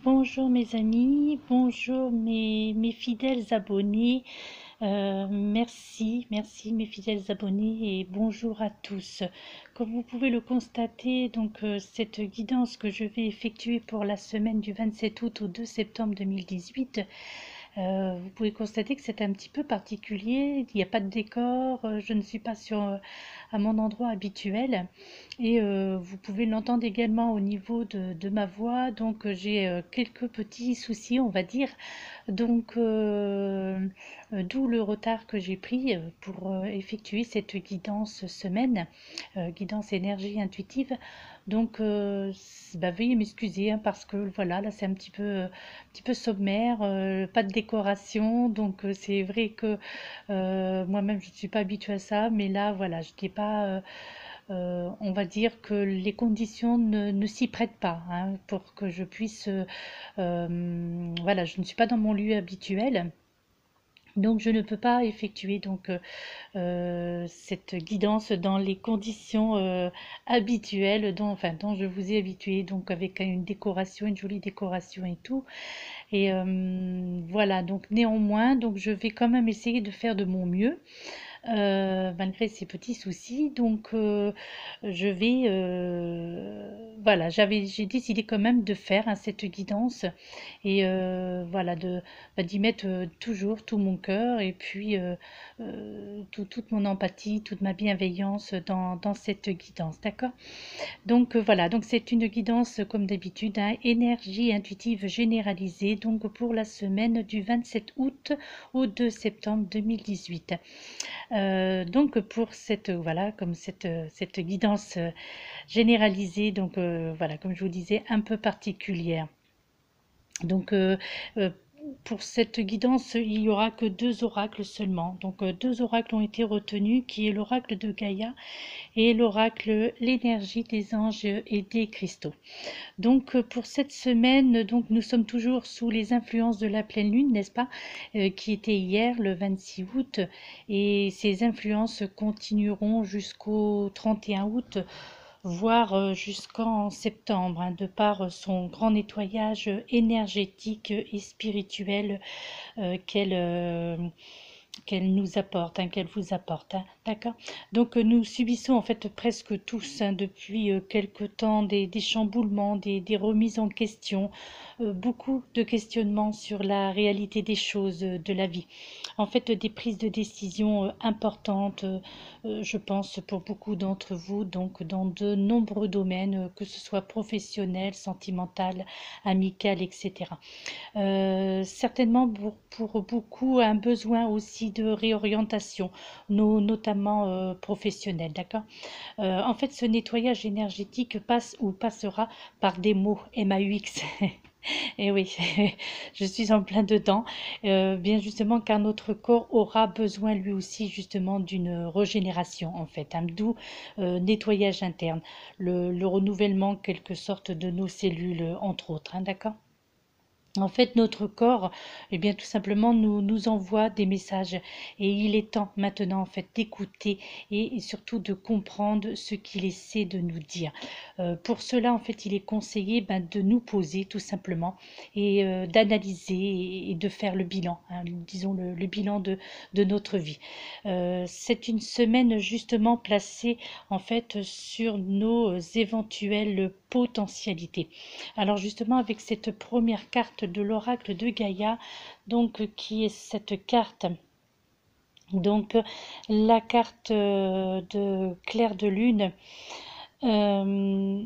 Bonjour mes amis, bonjour mes fidèles abonnés. Merci mes fidèles abonnés et bonjour à tous. Comme vous pouvez le constater, donc cette guidance que je vais effectuer pour la semaine du 27 août au 2 septembre 2018, vous pouvez constater que c'est un petit peu particulier. Il n'y a pas de décor, je ne suis pas à mon endroit habituel et vous pouvez l'entendre également au niveau de ma voix. Donc j'ai quelques petits soucis, on va dire. Donc d'où le retard que j'ai pris pour effectuer cette guidance semaine, guidance énergie intuitive. Donc veuillez m'excuser, hein, parce que voilà, là c'est un petit peu sommaire, pas de décoration. Donc c'est vrai que moi-même je ne suis pas habituée à ça, mais là voilà, je n'étais pas on va dire que les conditions ne s'y prêtent pas, hein, pour que je puisse voilà, je ne suis pas dans mon lieu habituel. Donc je ne peux pas effectuer cette guidance dans les conditions habituelles dont je vous ai habitué, donc avec une décoration, une jolie décoration et tout. Et voilà, donc néanmoins, donc je vais quand même essayer de faire de mon mieux. Malgré ces petits soucis. Donc je vais voilà, j'ai décidé quand même de faire, hein, cette guidance et voilà, d'y mettre toujours tout mon cœur et puis toute mon empathie, toute ma bienveillance dans cette guidance, d'accord? Donc voilà, donc c'est une guidance comme d'habitude, hein, énergie intuitive généralisée, donc pour la semaine du 27 août au 2 septembre 2018. Donc pour cette voilà, comme cette guidance généralisée, donc voilà, comme je vous disais, un peu particulière. Donc euh, pour cette guidance, il n'y aura que deux oracles seulement. Donc deux oracles ont été retenus, qui est l'oracle de Gaïa et l'oracle l'énergie des anges et des cristaux. Donc pour cette semaine, donc nous sommes toujours sous les influences de la pleine lune, n'est-ce pas, qui était hier le 26 août, et ces influences continueront jusqu'au 31 août, voire jusqu'en septembre, hein, de par son grand nettoyage énergétique et spirituel qu'elle nous apporte, hein, qu'elle vous apporte, hein, d'accord. Donc nous subissons en fait presque tous, hein, depuis quelque temps des chamboulements, des remises en question, beaucoup de questionnements sur la réalité des choses, de la vie. En fait, des prises de décision importantes, je pense, pour beaucoup d'entre vous, donc dans de nombreux domaines, que ce soit professionnel, sentimental, amical, etc. Certainement pour beaucoup un besoin aussi de réorientation, notamment professionnelle, d'accord. En fait, ce nettoyage énergétique passe ou passera par des mots MAUX. Et oui, je suis en plein dedans, bien justement car notre corps aura besoin lui aussi justement d'une régénération en fait, un doux nettoyage interne, le renouvellement en quelque sorte de nos cellules, entre autres, hein, d'accord. En fait, notre corps, eh bien, tout simplement, nous envoie des messages et il est temps maintenant, en fait, d'écouter et surtout de comprendre ce qu'il essaie de nous dire. Pour cela, en fait, il est conseillé, de nous poser tout simplement et d'analyser et de faire le bilan, hein, disons le bilan de notre vie. C'est une semaine justement placée, en fait, sur nos éventuelles potentialités. Alors justement, avec cette première carte de l'oracle de Gaïa, donc qui est cette carte, donc la carte de clair de lune. euh,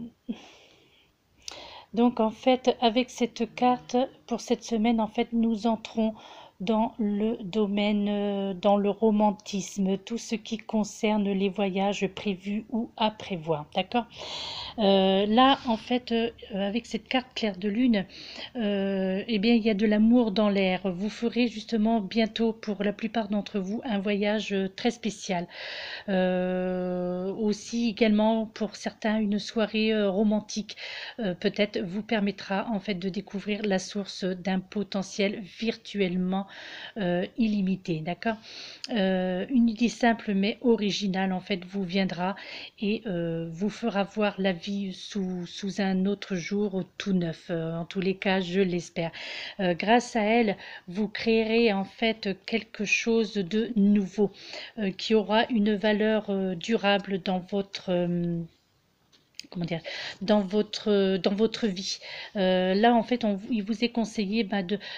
donc en fait, avec cette carte, pour cette semaine, en fait, nous entrons dans le domaine, dans le romantisme, tout ce qui concerne les voyages prévus ou à prévoir, d'accord. Là, en fait, avec cette carte clair de lune, eh bien, il y a de l'amour dans l'air. Vous ferez justement bientôt, pour la plupart d'entre vous, un voyage très spécial. Aussi également pour certains, une soirée romantique peut-être vous permettra en fait de découvrir la source d'un potentiel virtuellement vraiment illimitée, d'accord. Une idée simple mais originale en fait vous viendra et vous fera voir la vie sous un autre jour tout neuf, en tous les cas je l'espère. Grâce à elle vous créerez en fait quelque chose de nouveau qui aura une valeur durable dans votre comment dire, dans votre vie. Là, en fait, il vous est conseillé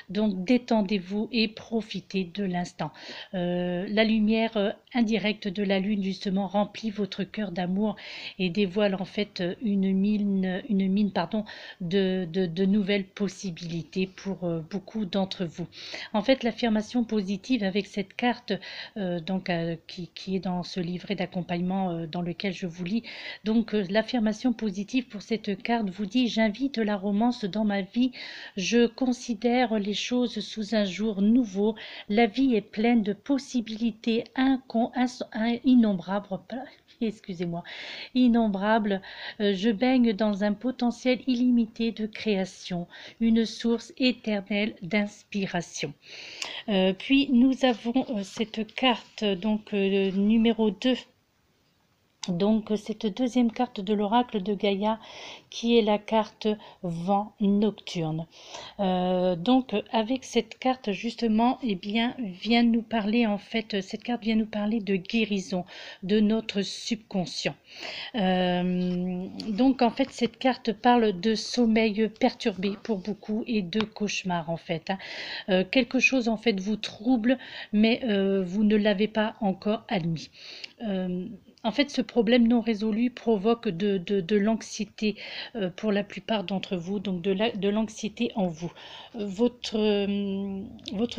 donc détendez-vous et profitez de l'instant. La lumière indirecte de la lune, justement, remplit votre cœur d'amour et dévoile en fait une mine pardon, de nouvelles possibilités pour beaucoup d'entre vous. En fait, l'affirmation positive avec cette carte qui est dans ce livret d'accompagnement dans lequel je vous lis, donc l'affirmation positive pour cette carte vous dit: j'invite la romance dans ma vie, je considère les choses sous un jour nouveau, la vie est pleine de possibilités innombrables, excusez-moi, innombrables, je baigne dans un potentiel illimité de création, une source éternelle d'inspiration. Puis nous avons cette carte donc numéro 2. Donc cette deuxième carte de l'oracle de Gaïa qui est la carte vent nocturne. Donc avec cette carte justement, eh bien, vient nous parler en fait, cette carte vient nous parler de guérison de notre subconscient. Donc en fait cette carte parle de sommeil perturbé pour beaucoup et de cauchemar en fait. Quelque chose en fait vous trouble mais vous ne l'avez pas encore admis. En fait, ce problème non résolu provoque de l'anxiété pour la plupart d'entre vous, donc de l'anxiété en vous. Votre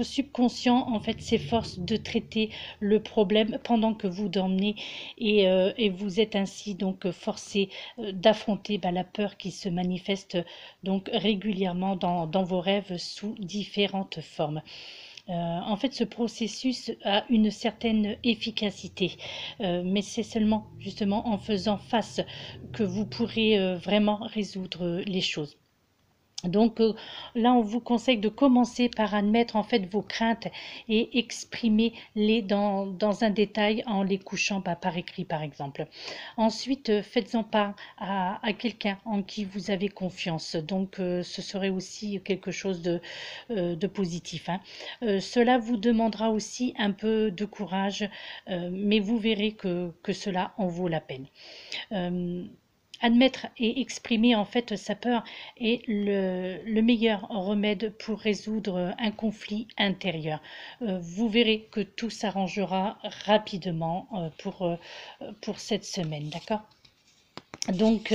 subconscient, en fait, s'efforce de traiter le problème pendant que vous dormez et vous êtes ainsi donc forcé d'affronter la peur qui se manifeste donc régulièrement dans vos rêves sous différentes formes. En fait, ce processus a une certaine efficacité, mais c'est seulement justement en faisant face que vous pourrez vraiment résoudre les choses. Donc là, on vous conseille de commencer par admettre en fait vos craintes et exprimer-les dans un détail en les couchant par écrit par exemple. Ensuite, faites-en part à quelqu'un en qui vous avez confiance. Donc ce serait aussi quelque chose de positif. Hein. Cela vous demandera aussi un peu de courage, mais vous verrez que cela en vaut la peine. Admettre et exprimer en fait sa peur est le meilleur remède pour résoudre un conflit intérieur. Vous verrez que tout s'arrangera rapidement pour cette semaine, d'accord? Donc,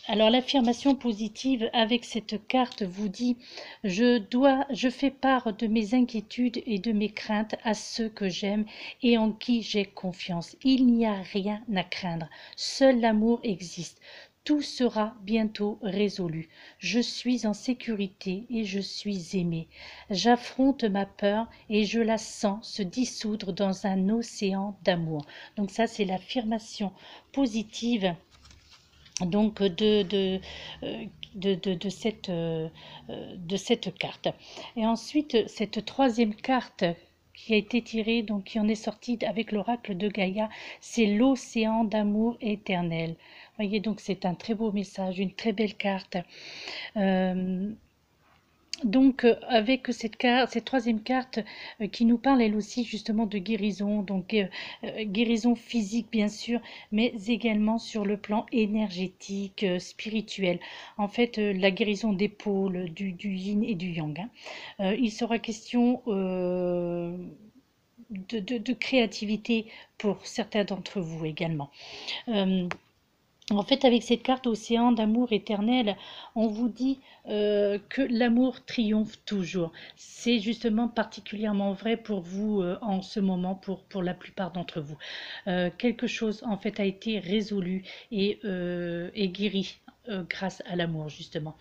alors l'affirmation positive avec cette carte vous dit: je fais part de mes inquiétudes et de mes craintes à ceux que j'aime et en qui j'ai confiance. Il n'y a rien à craindre, seul l'amour existe. Tout sera bientôt résolu. Je suis en sécurité et je suis aimée. J'affronte ma peur et je la sens se dissoudre dans un océan d'amour. Donc ça, c'est l'affirmation positive donc de cette carte. Et ensuite, cette troisième carte qui a été tirée, donc qui en est sortie avec l'oracle de Gaïa, c'est l'océan d'amour éternel. Vous voyez, donc c'est un très beau message, une très belle carte. Donc avec cette troisième carte qui nous parle elle aussi justement de guérison, donc guérison physique bien sûr, mais également sur le plan énergétique, spirituel. En fait, la guérison des pôles, du yin et du yang. Hein. Il sera question de créativité pour certains d'entre vous également. En fait, avec cette carte océan d'amour éternel, on vous dit que l'amour triomphe toujours. C'est justement particulièrement vrai pour vous en ce moment, pour la plupart d'entre vous. Quelque chose, en fait, a été résolu et guéri grâce à l'amour, justement.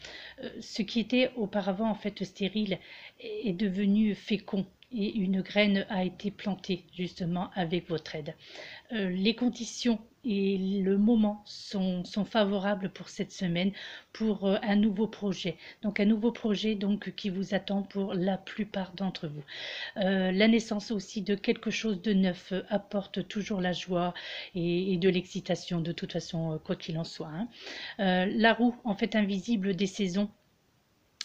Ce qui était auparavant, en fait, stérile est devenu fécond. Et une graine a été plantée justement avec votre aide. Les conditions et le moment sont favorables pour cette semaine, pour un nouveau projet. Donc un nouveau projet donc, qui vous attend pour la plupart d'entre vous. La naissance aussi de quelque chose de neuf apporte toujours la joie et de l'excitation, de toute façon, quoi qu'il en soit, hein. La roue, en fait, invisible des saisons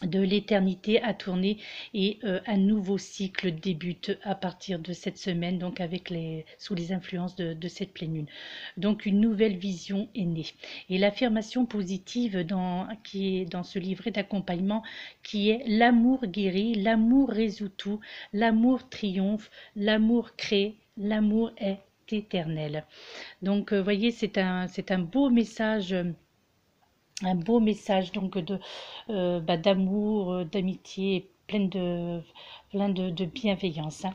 de l'éternité a tourné et un nouveau cycle débute à partir de cette semaine, donc sous les influences de cette pleine lune. Donc une nouvelle vision est née. Et l'affirmation positive qui est dans ce livret d'accompagnement, qui est l'amour guérit, l'amour résout tout, l'amour triomphe, l'amour crée, l'amour est éternel. Donc, vous voyez, c'est un beau message. Un beau message donc d'amour, d'amitié, plein de bienveillance, hein.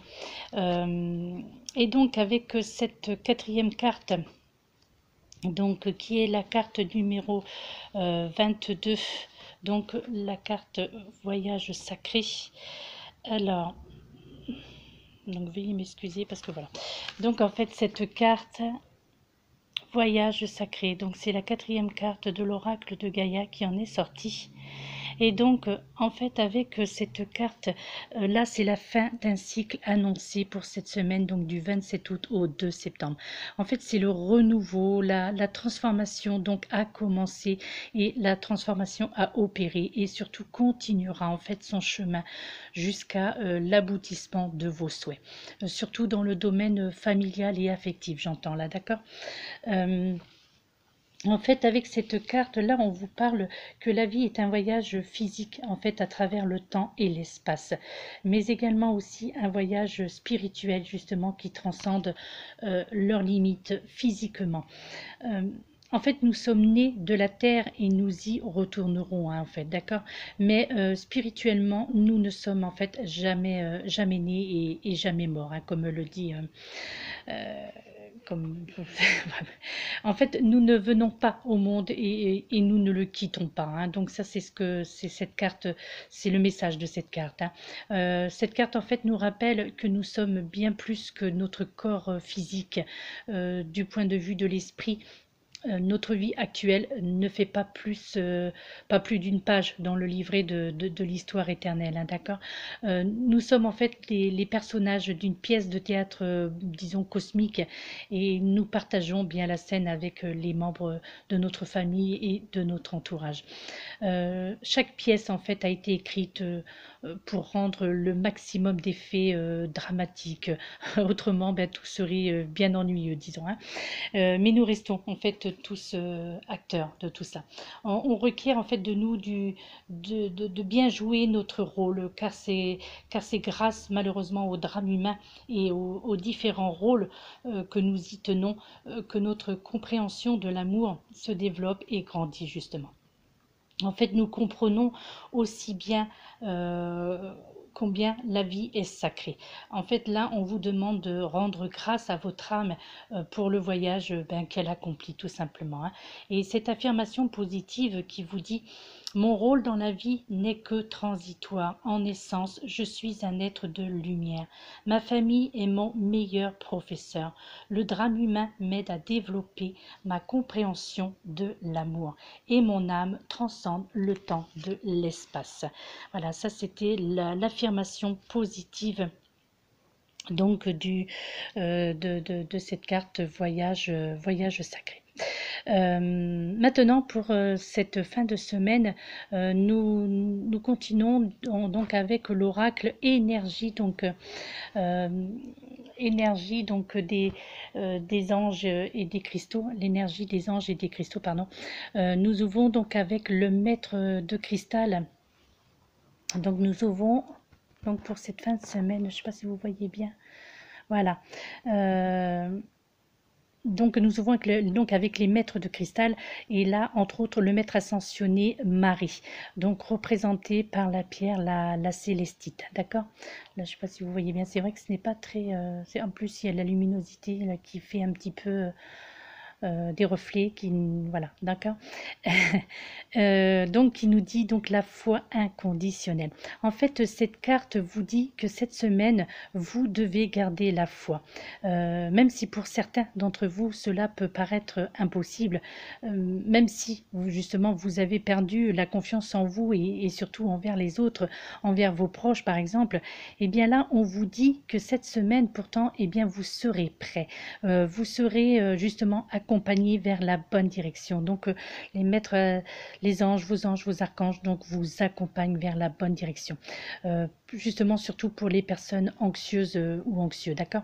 Et donc avec cette quatrième carte, donc qui est la carte numéro 22, donc la carte voyage sacré. Alors, donc veuillez m'excuser parce que voilà. Donc en fait cette carte voyage sacré, donc c'est la quatrième carte de l'oracle de Gaïa qui en est sortie. Et donc, en fait, avec cette carte, là, c'est la fin d'un cycle annoncé pour cette semaine, donc du 27 août au 2 septembre. En fait, c'est le renouveau, la transformation donc a commencé et la transformation a opéré et surtout continuera en fait son chemin jusqu'à l'aboutissement de vos souhaits. Surtout dans le domaine familial et affectif, j'entends là, d'accord? En fait, avec cette carte-là, on vous parle que la vie est un voyage physique, en fait, à travers le temps et l'espace, mais également aussi un voyage spirituel, justement, qui transcende leurs limites physiquement. En fait, nous sommes nés de la terre et nous y retournerons, hein, en fait, d'accord? Mais spirituellement, nous ne sommes en fait jamais nés et jamais morts, hein, comme le dit... comme... En fait, nous ne venons pas au monde et nous ne le quittons pas, hein. Donc ça, c'est cette carte, c'est le message de cette carte, hein. Cette carte, en fait, nous rappelle que nous sommes bien plus que notre corps physique, du point de vue de l'esprit. Notre vie actuelle ne fait pas plus d'une page dans le livret de l'histoire éternelle, hein, d'accord? Nous sommes en fait les personnages d'une pièce de théâtre, disons, cosmique, et nous partageons bien la scène avec les membres de notre famille et de notre entourage. Chaque pièce, en fait, a été écrite pour rendre le maximum d'effets dramatiques. Autrement, ben, tout serait bien ennuyeux, disons, hein. Mais nous restons en fait tous acteurs de tout ça. On requiert en fait de nous de bien jouer notre rôle, car c'est grâce malheureusement au drame humain et aux différents rôles que nous y tenons que notre compréhension de l'amour se développe et grandit justement. En fait, nous comprenons aussi bien combien la vie est sacrée. En fait, là, on vous demande de rendre grâce à votre âme pour le voyage qu'elle accomplit, tout simplement, hein. Et cette affirmation positive qui vous dit « Mon rôle dans la vie n'est que transitoire. En essence, je suis un être de lumière. Ma famille est mon meilleur professeur. Le drame humain m'aide à développer ma compréhension de l'amour. Et mon âme transcende le temps de l'espace. » Voilà, ça c'était l'affirmation positive donc de cette carte voyage sacré. Maintenant, pour cette fin de semaine, nous continuons donc avec l'oracle énergie, donc énergie donc des anges et des cristaux, l'énergie des anges et des cristaux, pardon. Nous ouvrons donc avec le maître de cristal. Donc nous ouvrons donc pour cette fin de semaine, je ne sais pas si vous voyez bien, voilà. Donc nous ouvrons avec les maîtres de cristal, et là entre autres le maître ascensionné Marie, donc représenté par la pierre la célestite, d'accord? Là je ne sais pas si vous voyez bien, c'est vrai que ce n'est pas très en plus il y a la luminosité là, qui fait un petit peu des reflets qui, voilà, d'accord. Donc qui nous dit donc la foi inconditionnelle. En fait, cette carte vous dit que cette semaine, vous devez garder la foi. Même si pour certains d'entre vous, cela peut paraître impossible, même si justement vous avez perdu la confiance en vous et surtout envers les autres, envers vos proches par exemple, et bien là, on vous dit que cette semaine, pourtant, eh bien, vous serez prêt. Vous serez justement accompagné vers la bonne direction. Donc, les maîtres, les anges, vos archanges, donc vous accompagnent vers la bonne direction. Justement, surtout pour les personnes anxieuses ou anxieux, d'accord?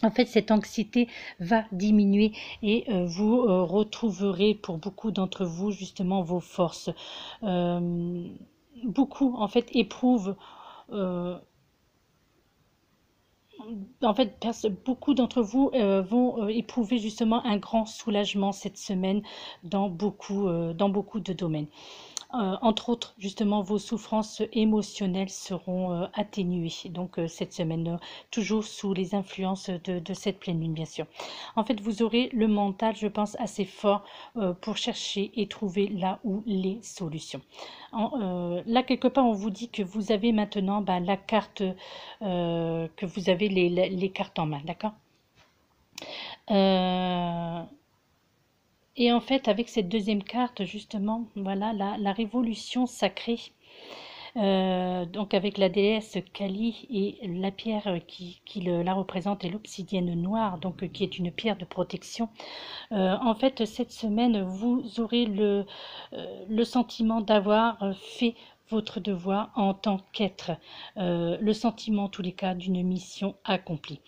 En fait, cette anxiété va diminuer et vous retrouverez pour beaucoup d'entre vous justement vos forces. Beaucoup, en fait, éprouvent en fait, beaucoup d'entre vous vont éprouver justement un grand soulagement cette semaine dans beaucoup de domaines. Entre autres, justement, vos souffrances émotionnelles seront atténuées. Donc, cette semaine, toujours sous les influences de cette pleine lune, bien sûr. En fait, vous aurez le mental, je pense, assez fort pour chercher et trouver là où les solutions. Là, quelque part, on vous dit que vous avez maintenant la carte, que vous avez les cartes en main, d'accord? Et en fait, avec cette deuxième carte, justement, voilà, la révolution sacrée, donc avec la déesse Kali et la pierre qui la représente est l'obsidienne noire, donc qui est une pierre de protection. En fait, cette semaine, vous aurez le sentiment d'avoir fait votre devoir en tant qu'être, le sentiment en tous les cas d'une mission accomplie.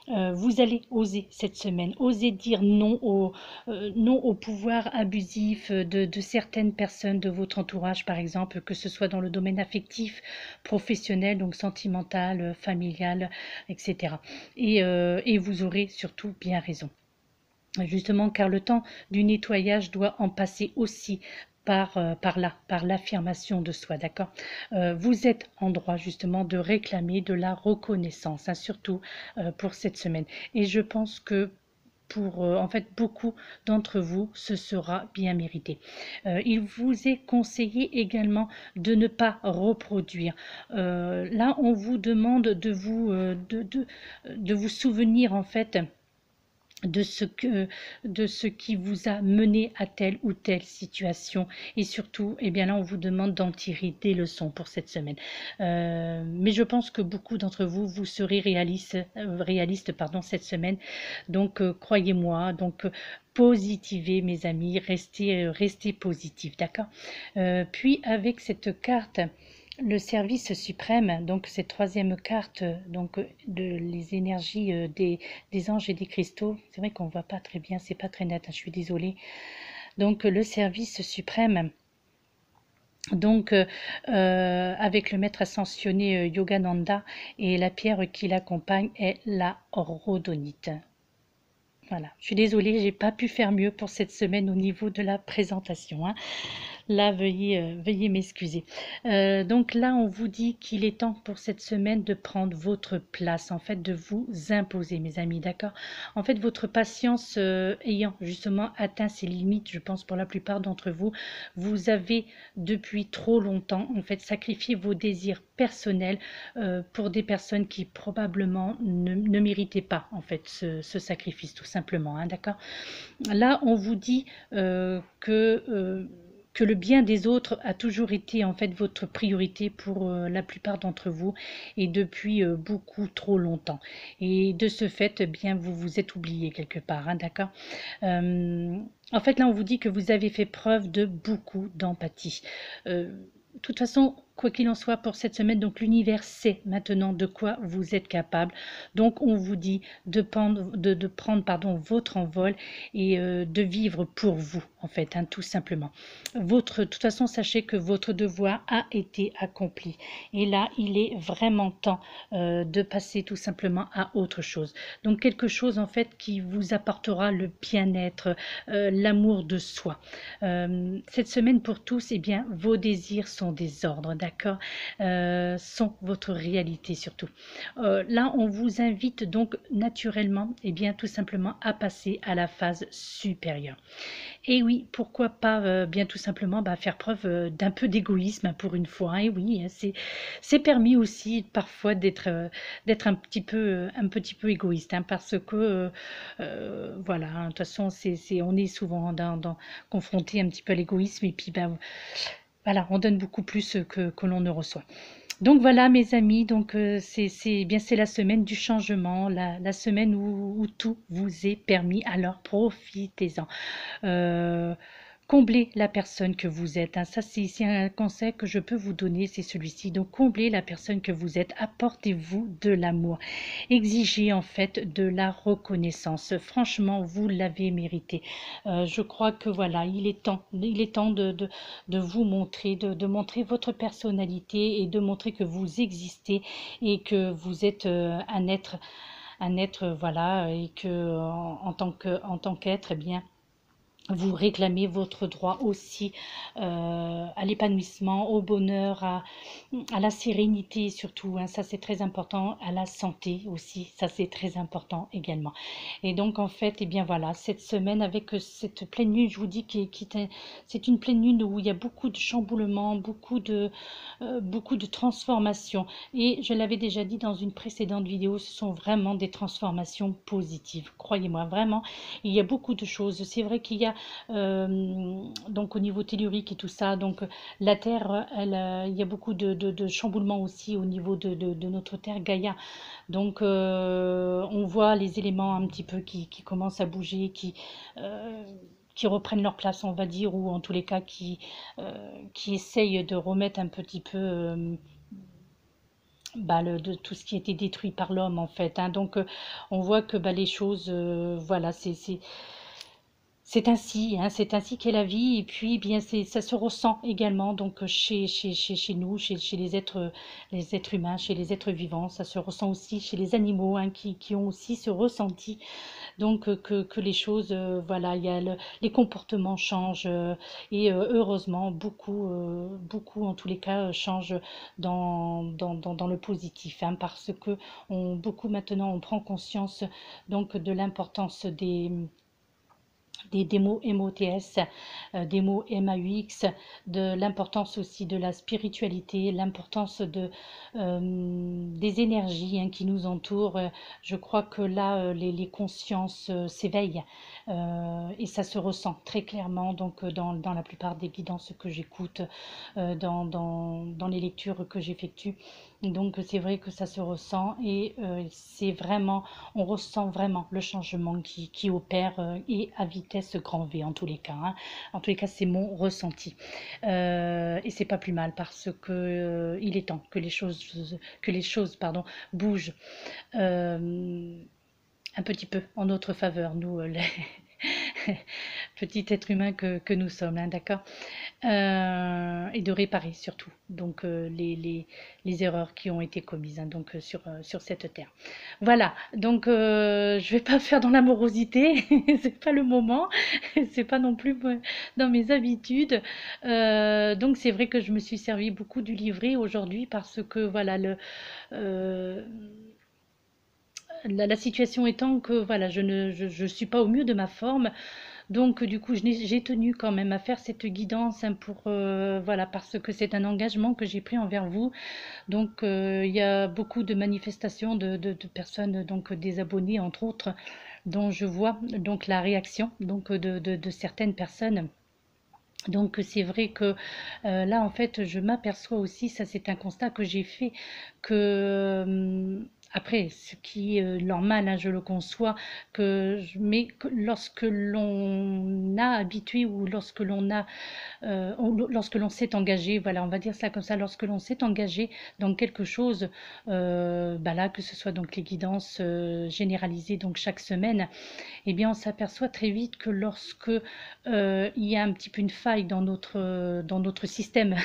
Vous allez oser cette semaine, oser dire non au pouvoir abusif de certaines personnes de votre entourage, par exemple, que ce soit dans le domaine affectif, professionnel, donc sentimental, familial, etc. Et vous aurez surtout bien raison. Justement, car le temps du nettoyage doit en passer aussi par l'affirmation de soi, d'accord? Vous êtes en droit justement de réclamer de la reconnaissance, hein, surtout pour cette semaine. Et je pense que pour en fait beaucoup d'entre vous, ce sera bien mérité. Il vous est conseillé également de ne pas reproduire. Là, on vous demande de vous souvenir en fait de ce qui vous a mené à telle ou telle situation et surtout eh bien là on vous demande d'en tirer des leçons pour cette semaine, mais je pense que beaucoup d'entre vous serez réaliste pardon cette semaine, donc croyez-moi, donc positivez mes amis, restez positifs, d'accord. Puis avec cette carte, le service suprême, donc cette troisième carte, donc de les énergies des anges et des cristaux. C'est vrai qu'on ne voit pas très bien, c'est pas très net, hein, je suis désolée. Donc le service suprême, donc avec le maître ascensionné Yogananda, et la pierre qui l'accompagne est la rhodonite. Voilà, je suis désolée, j'ai pas pu faire mieux pour cette semaine au niveau de la présentation, hein. Là, veuillez m'excuser. Donc là, on vous dit qu'il est temps pour cette semaine de prendre votre place, en fait, de vous imposer, mes amis, d'accord? En fait, votre patience ayant justement atteint ses limites, je pense pour la plupart d'entre vous, vous avez depuis trop longtemps, en fait, sacrifié vos désirs personnels pour des personnes qui probablement ne méritaient pas, en fait, ce sacrifice, tout simplement, hein, d'accord? Là, on vous dit que le bien des autres a toujours été en fait votre priorité pour la plupart d'entre vous et depuis beaucoup trop longtemps. Et de ce fait, eh bien, vous vous êtes oublié quelque part, hein, d'accord. En fait, là, on vous dit que vous avez fait preuve de beaucoup d'empathie. De toute façon, quoi qu'il en soit pour cette semaine, donc l'univers sait maintenant de quoi vous êtes capable. Donc on vous dit de prendre pardon, votre envol et de vivre pour vous, en fait, hein, tout simplement. De toute façon, sachez que votre devoir a été accompli. Et là, il est vraiment temps de passer tout simplement à autre chose. Donc quelque chose, en fait, qui vous apportera le bien-être, l'amour de soi. Cette semaine pour tous, eh bien, vos désirs sont des ordres, d'accord? d'accord, sont votre réalité surtout. Là, on vous invite donc naturellement, et bien tout simplement à passer à la phase supérieure. Et oui, pourquoi pas bien tout simplement faire preuve d'un peu d'égoïsme pour une fois. Et oui, hein, c'est permis aussi parfois d'être un petit peu égoïste, hein, parce que voilà, hein, de toute façon, on est souvent confronté un petit peu à l'égoïsme et puis voilà, on donne beaucoup plus que l'on ne reçoit. Donc voilà mes amis, donc c'est la semaine du changement, la semaine où tout vous est permis, alors profitez-en. Euh, Comblez la personne que vous êtes, hein. Ça, c'est un conseil que je peux vous donner, c'est celui-ci. Donc, comblez la personne que vous êtes, apportez-vous de l'amour. Exigez en fait de la reconnaissance. Franchement, vous l'avez mérité. Je crois que voilà, il est temps de vous montrer, de montrer votre personnalité et de montrer que vous existez et que vous êtes un être, voilà, et que en tant qu'être, eh bien, vous réclamez votre droit aussi à l'épanouissement, au bonheur, à la sérénité surtout, hein, ça c'est très important, à la santé aussi, ça c'est très important également. Et donc en fait, eh bien voilà, cette semaine avec cette pleine lune, je vous dis c'est une pleine lune où il y a beaucoup de chamboulements, beaucoup de transformations. Et je l'avais déjà dit dans une précédente vidéo, ce sont vraiment des transformations positives. Croyez-moi, vraiment, il y a beaucoup de choses. C'est vrai qu'il y a donc au niveau tellurique et tout ça, donc la Terre, il y a beaucoup de chamboulements aussi au niveau de notre Terre Gaïa. Donc on voit les éléments un petit peu qui commencent à bouger, qui reprennent leur place, on va dire, ou en tous les cas qui essayent de remettre un petit peu de tout ce qui a été détruit par l'homme en fait, hein. Donc on voit que les choses, voilà, c'est ainsi, hein, c'est ainsi qu'est la vie. Et puis, eh bien, ça se ressent également donc chez nous, chez les êtres humains, chez les êtres vivants. Ça se ressent aussi chez les animaux, hein, qui ont aussi ce ressenti. Donc, que les choses, voilà, il y a les comportements changent. Et heureusement, beaucoup, en tous les cas, changent dans le positif, hein, parce que beaucoup maintenant, on prend conscience donc de l'importance des mots MOTS, des mots MAUX, de l'importance aussi de la spiritualité, l'importance des énergies, hein, qui nous entourent. Je crois que là, les consciences s'éveillent et ça se ressent très clairement donc, dans la plupart des guidances que j'écoute, dans les lectures que j'effectue. Donc c'est vrai que ça se ressent et c'est vraiment, on ressent vraiment le changement qui opère et à vitesse grand V en tous les cas, hein. En tous les cas, c'est mon ressenti. Et c'est pas plus mal parce que il est temps que les choses pardon, bougent un petit peu en notre faveur, nous, les petits êtres humains que nous sommes, hein, d'accord, et de réparer surtout donc les erreurs qui ont été commises, hein, donc sur cette terre. Voilà, donc je vais pas faire dans l'amorosité, c'est pas le moment, c'est pas non plus dans mes habitudes. Donc c'est vrai que je me suis servi beaucoup du livret aujourd'hui parce que voilà euh, la situation étant que voilà, je suis pas au mieux de ma forme, donc du coup j'ai tenu quand même à faire cette guidance, hein, pour voilà, parce que c'est un engagement que j'ai pris envers vous. Donc il y a beaucoup de manifestations de personnes, donc des abonnés entre autres, dont je vois donc la réaction donc de certaines personnes. Donc c'est vrai que là en fait je m'aperçois aussi, ça c'est un constat que j'ai fait, que après ce qui est normal, hein, je le conçois, mais que lorsque l'on a habitué ou lorsque l'on s'est engagé, voilà, on va dire ça comme ça, lorsque l'on s'est engagé dans quelque chose, là, que ce soit donc les guidances généralisées donc chaque semaine, eh bien on s'aperçoit très vite que lorsque il y a un petit peu une faille dans notre système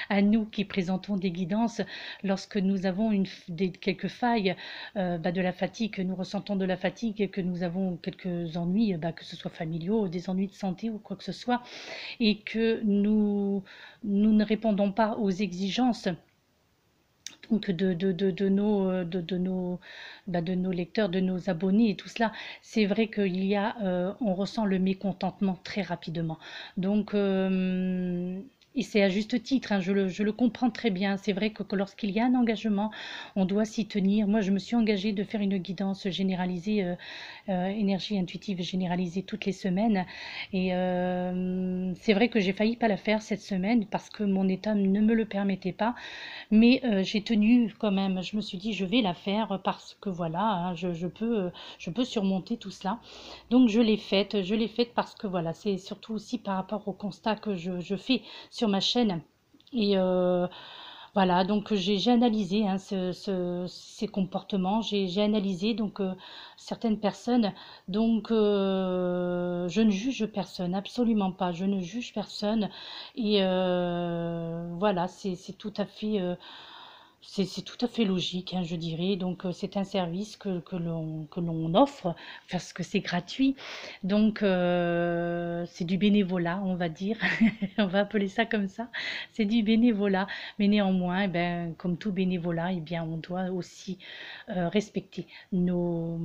à nous qui présentons des guidances, lorsque nous avons quelques failles, travail, de la fatigue, que nous ressentons de la fatigue et que nous avons quelques ennuis, que ce soit familiaux, des ennuis de santé ou quoi que ce soit, et que nous ne répondons pas aux exigences donc de nos lecteurs, de nos abonnés et tout cela. C'est vrai qu'il y a, on ressent le mécontentement très rapidement. Donc, et c'est à juste titre, hein, je le comprends très bien. C'est vrai que lorsqu'il y a un engagement, on doit s'y tenir. Moi, je me suis engagée de faire une guidance généralisée, énergie intuitive généralisée toutes les semaines. Et c'est vrai que j'ai failli pas la faire cette semaine parce que mon état ne me le permettait pas. Mais j'ai tenu quand même, je me suis dit je vais la faire parce que voilà, hein, je peux surmonter tout cela. Donc je l'ai faite parce que voilà, c'est surtout aussi par rapport au constat que je fais sur ma chaîne. Et voilà, donc j'ai analysé, hein, ces comportements, j'ai analysé donc certaines personnes, donc je ne juge personne, absolument pas, je ne juge personne, et voilà, c'est tout à fait c'est tout à fait logique, hein, je dirais. Donc, c'est un service que l'on offre parce que c'est gratuit. Donc, c'est du bénévolat, on va dire. On va appeler ça comme ça. C'est du bénévolat. Mais néanmoins, eh ben, comme tout bénévolat, eh bien, on doit aussi respecter nos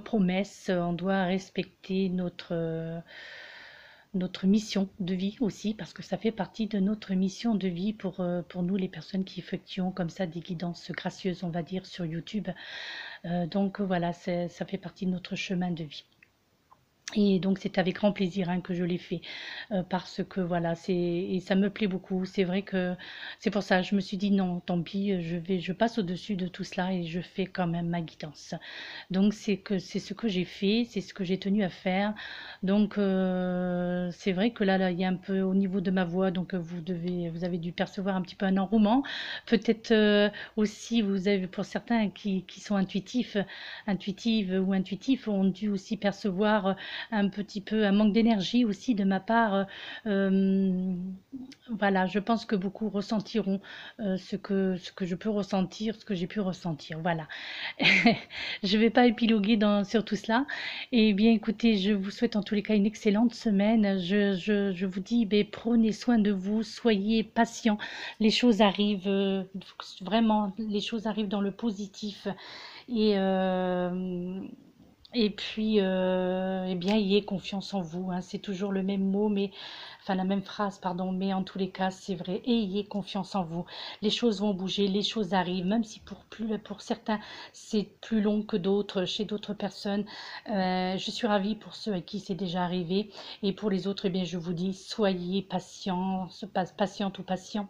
promesses. On doit respecter notre mission de vie aussi, parce que ça fait partie de notre mission de vie pour nous, les personnes qui effectuons comme ça des guidances gracieuses, on va dire, sur YouTube. Donc voilà, ça fait partie de notre chemin de vie. Et donc c'est avec grand plaisir, hein, que je l'ai fait, parce que voilà, et ça me plaît beaucoup. C'est vrai que c'est pour ça je me suis dit non, tant pis, je passe au-dessus de tout cela et je fais quand même ma guidance. Donc c'est ce que j'ai fait, c'est ce que j'ai tenu à faire. Donc c'est vrai que là il y a un peu au niveau de ma voix, donc vous avez dû percevoir un petit peu un enrouement. Peut-être aussi vous avez, pour certains qui sont intuitives ou intuitifs, ont dû aussi percevoir un petit peu un manque d'énergie aussi de ma part. Voilà, je pense que beaucoup ressentiront ce que je peux ressentir, ce que j'ai pu ressentir. Voilà. Je ne vais pas épiloguer sur tout cela. Eh bien, écoutez, je vous souhaite en tous les cas une excellente semaine. Je vous dis, ben, prenez soin de vous, soyez patients. Les choses arrivent, vraiment, les choses arrivent dans le positif. Et et puis, eh bien, ayez confiance en vous, hein. C'est toujours le même mot, mais enfin la même phrase, pardon, mais en tous les cas, c'est vrai. Ayez confiance en vous. Les choses vont bouger, les choses arrivent, même si pour certains, c'est plus long que d'autres, chez d'autres personnes. Je suis ravie pour ceux à qui c'est déjà arrivé. Et pour les autres, eh bien, je vous dis, soyez patients, patiente ou patient.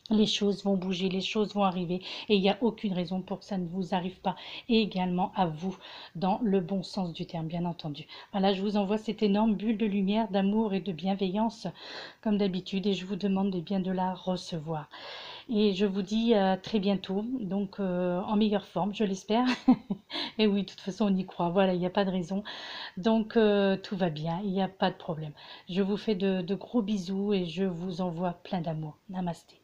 Les choses vont bouger, les choses vont arriver et il n'y a aucune raison pour que ça ne vous arrive pas. Et également à vous, dans le bon sens du terme, bien entendu. Voilà, je vous envoie cette énorme bulle de lumière, d'amour et de bienveillance, comme d'habitude, et je vous demande bien de la recevoir. Et je vous dis à très bientôt, donc en meilleure forme, je l'espère. Et oui, de toute façon, on y croit. Voilà, il n'y a pas de raison. Donc, tout va bien, il n'y a pas de problème. Je vous fais de gros bisous et je vous envoie plein d'amour. Namasté.